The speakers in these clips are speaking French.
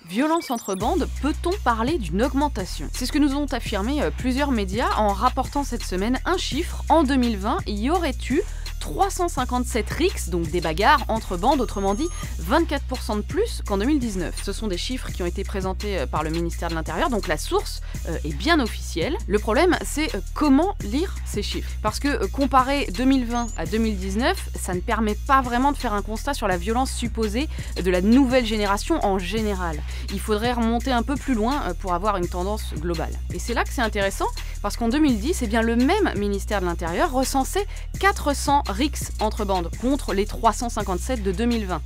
Violence entre bandes, peut-on parler d'une augmentation? C'est ce que nous ont affirmé plusieurs médias en rapportant cette semaine un chiffre. En 2020, il y aurait eu 357 rixes, donc des bagarres entre bandes, autrement dit 24% de plus qu'en 2019. Ce sont des chiffres qui ont été présentés par le ministère de l'Intérieur, donc la source est bien officielle. Le problème, c'est comment lire ces chiffres. Parce que comparer 2020 à 2019, ça ne permet pas vraiment de faire un constat sur la violence supposée de la nouvelle génération en général. Il faudrait remonter un peu plus loin pour avoir une tendance globale. Et c'est là que c'est intéressant, parce qu'en 2010, bien, le même ministère de l'Intérieur recensait 400 rixes entre bandes contre les 357 de 2020.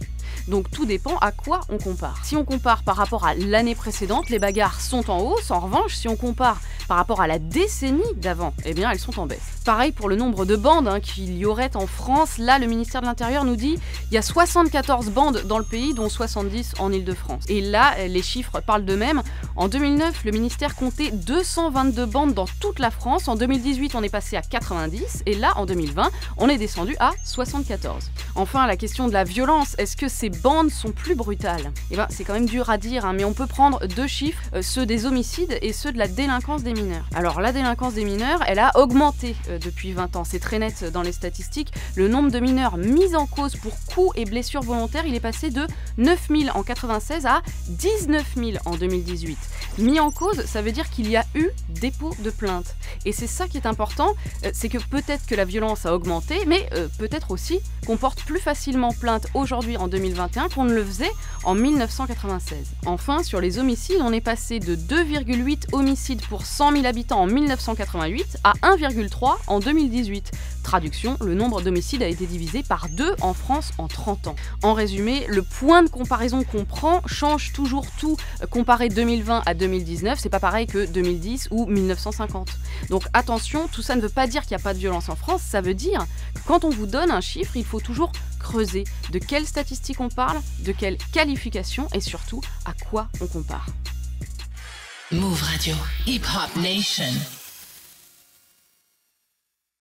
Donc tout dépend à quoi on compare. Si on compare par rapport à l'année précédente, les bagarres sont en hausse. En revanche, si on compare par rapport à la décennie d'avant, eh bien elles sont en baisse. Pareil pour le nombre de bandes qu'il y aurait en France. Là, le ministère de l'Intérieur nous dit il y a 74 bandes dans le pays, dont 70 en Île-de-France. Et là, les chiffres parlent d'eux-mêmes. En 2009, le ministère comptait 222 bandes dans toute la France. En 2018, on est passé à 90. Et là, en 2020, on est descendu à 74. Enfin, la question de la violence, est-ce que ces bandes sont plus brutales? Eh bien, c'est quand même dur à dire, mais on peut prendre deux chiffres, ceux des homicides et ceux de la délinquance des mineurs. Alors, la délinquance des mineurs, elle a augmenté depuis 20 ans. C'est très net dans les statistiques. Le nombre de mineurs mis en cause pour coups et blessures volontaires, il est passé de 9 000 en 96 à 19 000 en 2018. Mis en cause, ça veut dire qu'il y a eu dépôt de plainte. Et c'est ça qui est important, c'est que peut-être que la violence a augmenté, mais peut-être aussi qu'on porte plus facilement plainte aujourd'hui en 2021 qu'on ne le faisait en 1996. Enfin, sur les homicides, on est passé de 2,8 homicides pour 100 000 habitants en 1988 à 1,3 en 2018. Traduction, le nombre d'homicides a été divisé par 2 en France en 30 ans. En résumé, le point de comparaison qu'on prend change toujours tout. Comparer 2020 à 2019, c'est pas pareil que 2010 ou 1950. Donc attention, tout ça ne veut pas dire qu'il n'y a pas de violence en France, ça veut dire que quand on vous donne un chiffre, il faut toujours creuser de quelles statistiques on parle, de quelle qualification et surtout à quoi on compare. Move Radio, Hip Hop Nation.